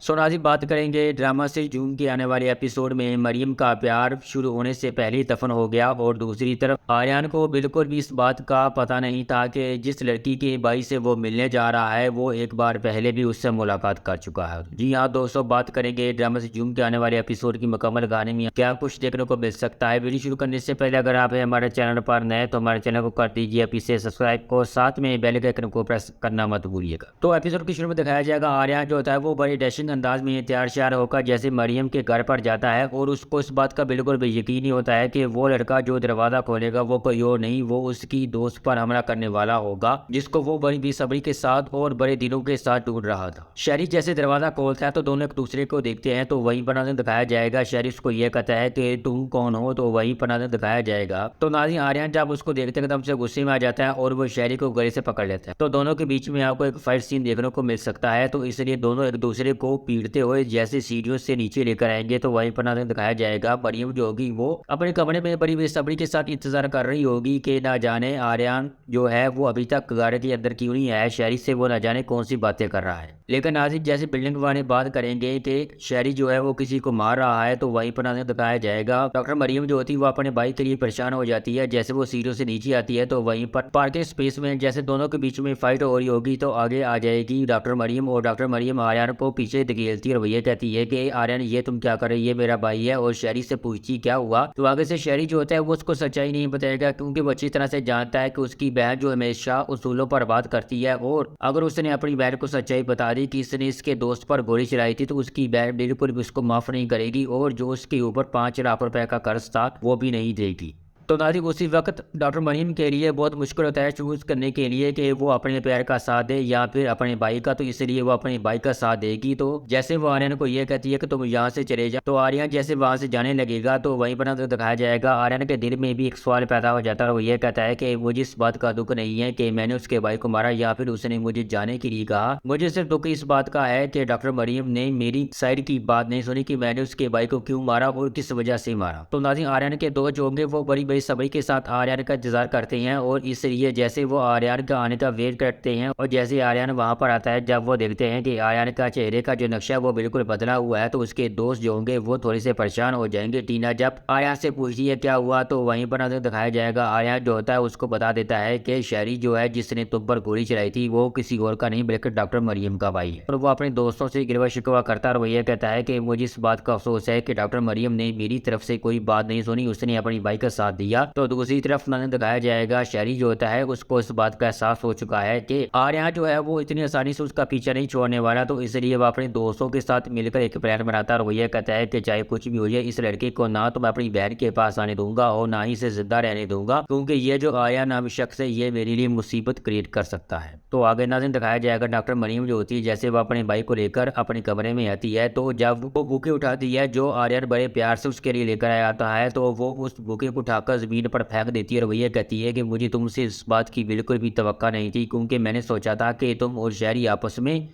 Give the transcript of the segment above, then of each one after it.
नाज़रीन, बात करेंगे ड्रामा से जून के आने वाले एपिसोड में मरियम का प्यार शुरू होने से पहले ही दफन हो गया और दूसरी तरफ आर्यन को बिल्कुल भी इस बात का पता नहीं था कि जिस लड़की के भाई से वो मिलने जा रहा है वो एक बार पहले भी उससे मुलाकात कर चुका है। जी हाँ दोस्तों, बात करेंगे ड्रामा से जून के आने वाले एपिसोड की मुकम्मल कहानी में क्या कुछ देखने को मिल सकता है। वीडियो शुरू करने से पहले अगर आप हमारे चैनल पर नए तो हमारे चैनल को कर दीजिए पीछे सब्सक्राइब को, साथ में बेल के आइकन को प्रेस करना मत भूलिएगा। तो एपिसोड के शुरू में दिखाया जाएगा आर्यन जो होता है वो बड़ी डैशिंग अंदाज में तैयार श्यार होकर जैसे मरियम के घर पर जाता है और उसको इस बात का बिल्कुल भी यकीन नहीं होता है कि वो लड़का जो दरवाजा खोलेगा वो कोई और नहीं, वो उसकी दोस्त पर हमला करने वाला होगा जिसको वो बड़ी बेसब्री के साथ और बड़े दिनों के साथ ढूंढ रहा था। शहरी जैसे दरवाजा खोलता है तो दोनों एक दूसरे को देखते हैं, तो वहीं पर नाज़रीन दिखाया जाएगा शहरी उसको यह कहता है कि तुम कौन हो, तो वहीं पर नाज़रीन दिखाया जाएगा तो नाज़रीन आर्यन जब उसको देखते एकदम से गुस्से में आ जाता है और वो शहरी को गले से पकड़ लेता है। तो दोनों के बीच में आपको एक फाइट सीन देखने को मिल सकता है, तो इसलिए दोनों एक दूसरे को पीटते हुए जैसे सीढ़ियों से नीचे लेकर आएंगे तो वहीं पर नाज़रीन दिखाया जाएगा मरियम जो होगी वो अपने कमरे में बड़ी बेसब्री के साथ इंतजार कर रही होगी कि ना जाने आर्यन जो है वो अभी तक घर के अंदर क्यों नहीं आया, शहरी से वो ना जाने कौन सी बातें कर रहा है। लेकिन नाज़रीन जैसे बिल्डिंग वाले बात करेंगे कि शहरी जो है वो किसी को मार रहा है तो वहीं पर नाज़रीन दिखाया जाएगा डॉक्टर मरियम जो होती है वो अपने भाई के लिए परेशान हो जाती है। जैसे वो सीढ़ियों से नीचे आती है तो वहीं पर पार्किंग स्पेस में जैसे दोनों के बीच में फाइट हो रही होगी तो आगे आ जाएगी डॉक्टर मरियम और डॉक्टर मरियम आर्यन को पीछे धकेलती है और भैया कहती है कि आर्यन ये तुम क्या कर रहे, ये मेरा भाई है। और शहरी से पूछती क्या हुआ, तो आगे से शहरी जो होता है वो उसको सच्चाई नहीं बताएगा क्योंकि वो अच्छी तरह से जानता है कि उसकी बहन जो हमेशा उसूलों पर बात करती है और अगर उसने अपनी बहन को सच्चाई बता दी कि इसने इसके दोस्त पर गोली चलाई थी तो उसकी बहन बिल्कुल भी उसको माफ नहीं करेगी और जो उसके ऊपर 5 लाख रुपए का कर्ज था वो भी नहीं देगी। तो नाज़रीन उसी वक्त डॉक्टर मरियम के लिए बहुत मुश्किल होता है चूज़ करने के लिए कि वो अपने प्यार का साथ दे या फिर अपने भाई का, तो इसलिए वो अपने भाई का साथ देगी। तो जैसे वो आर्यन को ये कहती है कि तुम यहाँ से चले जाओ, तो आर्यन जैसे वहाँ से जाने लगेगा तो वहीं पर तो दिखाया जाएगा आर्यन के दिल में भी एक सवाल पैदा हो जाता है और वो ये कहता है कि मुझे इस बात का दुख नहीं है कि मैंने उसके भाई को मारा या फिर उसने मुझे जाने के लिए कहा, मुझे सिर्फ दुख इस बात का है कि डॉक्टर मरियम ने मेरी साइड की बात नहीं सुनी कि मैंने उसके भाई को क्यों मारा और किस वजह से मारा। तो नाज़रीन आर्यन के दोस्त जो होंगे वो बड़ी बेसब्री के साथ आर्यन का इंतजार करते हैं और इसलिए जैसे वो आर्यन का आने का वेट करते हैं और जैसे आर्यन वहां पर आता है जब वो देखते हैं कि आर्यन का चेहरे का जो नक्शा वो बिल्कुल बदला हुआ है तो उसके दोस्त जो होंगे वो थोड़े से परेशान हो जाएंगे। टीना जब आर्यन से पूछती है क्या हुआ तो वहीं पर दिखाया जाएगा आर्यन जो होता है उसको बता देता है कि शहरी जो है जिसने तुम पर गोली चलाई थी वो किसी और का नहीं बल्कि डॉक्टर मरियम का भाई है। और वो अपने दोस्तों से गिरवा शिकवा करता है और वो ये कहता है कि मुझे इस बात का अफसोस है कि डॉक्टर मरियम ने मेरी तरफ से कोई बात नहीं सुनी, उसने अपनी भाई का साथ दिया। तो दूसरी तरफ दिखाया जाएगा शहरी जो होता है उसको इस बात का एहसास हो चुका है कि आर्यन जो है वो इतनी आसानी से उसका पीछा नहीं छोड़ने वाला, तो इसलिए वो अपने दोस्तों के साथ मिलकर एक प्लान बनाता है और वो ये कहता है कि चाहे कुछ भी हो जाए इस लड़के को ना तो मैं अपनी बहन के पास आने दूंगा और ना ही इसे जिंदा रहने दूंगा क्योंकि ये जो आर्यन नामी शख्स है ये मेरे लिए मुसीबत क्रिएट कर सकता है। तो आगे नाज़रीन दिखाया जाएगा डॉक्टर मरियम जो होती है जैसे वो अपने भाई को लेकर अपने कमरे में आती है तो जब वो बुके उठाती है जो आर्यन बड़े प्यार से उसके लिए लेकर आया आता है तो वो उस बुके को उठाकर जमीन पर फेंक देती है और वो कहती है कि मुझे तुमसे इस बात की बिल्कुल भी तवक्का नहीं थी क्योंकि मैंने सोचा था कि तुम और शहरी आपस में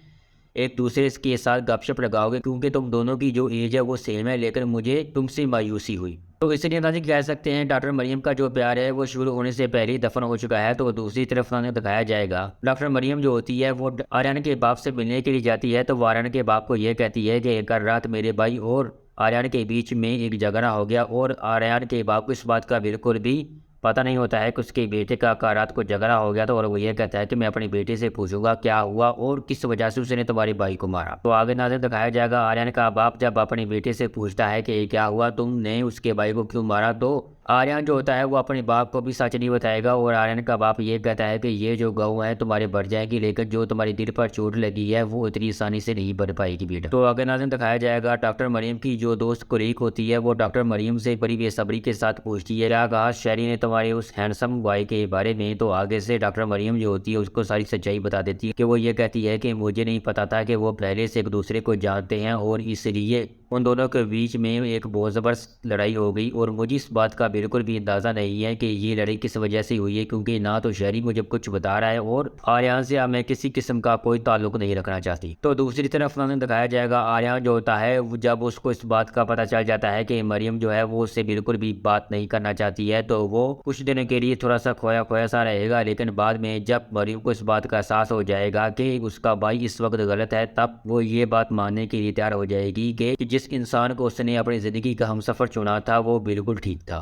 एक दूसरे के साथ गपशप लगाओगे क्योंकि तुम दोनों की जो एज है वो सेम है, लेकिन मुझे तुमसे मायूसी हुई। तो इसलिए नाज़रीन कह सकते हैं डॉक्टर मरियम का जो प्यार है वो शुरू होने से पहले ही दफन हो चुका है। तो दूसरी तरफ नाज़रीन दिखाया जाएगा डॉक्टर मरियम जो होती है वो आर्यन के बाप से मिलने के लिए जाती है तो वो आर्यन के बाप को यह कहती है कि कल रात मेरे भाई और आर्यन के बीच में एक झगड़ा हो गया और आर्यन के बाप को इस बात का बिल्कुल भी पता नहीं होता है कि उसके बेटे का रात को झगड़ा हो गया था और वो ये कहता है कि मैं अपने बेटे से पूछूंगा क्या हुआ और किस वजह से उसने तुम्हारे भाई को मारा। तो आगे नाज़रीन दिखाया जाएगा आर्यन का बाप जब अपने बेटे से पूछता है कि क्या हुआ, तुमने उसके भाई को क्यों मारा, तो आर्यन जो होता है वो अपने बाप को भी सच नहीं बताएगा और आर्यन का बाप ये कहता है कि ये जो गऊ है तुम्हारे बढ़ जाएगी लेकिन जो तुम्हारे दिल पर चोट लगी है वो इतनी आसानी से नहीं बढ़ पाएगी बेटा। तो आगे नाज़रीन दिखाया जाएगा डॉक्टर मरियम की जो दोस्त कुरीक होती है वो डॉक्टर मरियम से बड़ी बेसब्री के साथ पूछती है क्या कहा शहरी ने तुम्हारे उस हैंडसम बॉय के बारे में। तो आगे से डॉक्टर मरियम जो होती है उसको सारी सच्चाई बता देती है कि वो ये कहती है कि मुझे नहीं पता था कि वो पहले से एक दूसरे को जानते हैं और इसलिए उन दोनों के बीच में एक बहुत ज़बरदस्त लड़ाई हो गई और मुझे इस बात का बिल्कुल भी अंदाज़ा नहीं है कि ये लड़ाई किस वजह से हुई है, क्योंकि ना तो शहरी मुझे कुछ बता रहा है और आर्यन से अब मैं किसी किस्म का कोई ताल्लुक नहीं रखना चाहती। तो दूसरी तरफ हमें दिखाया जाएगा आर्यन जो होता है जब उसको इस बात का पता चल जाता है कि मरियम जो है वो उससे बिल्कुल भी बात नहीं करना चाहती है, तो वो कुछ दिनों के लिए थोड़ा सा खोया खोया सा रहेगा, लेकिन बाद में जब मरियम को इस बात का एहसास हो जाएगा कि उसका भाई इस वक्त गलत है, तब वो ये बात मानने के लिए तैयार हो जाएगी कि जिस इंसान को उसने अपनी ज़िंदगी का हमसफ़र चुना था वो बिल्कुल ठीक था।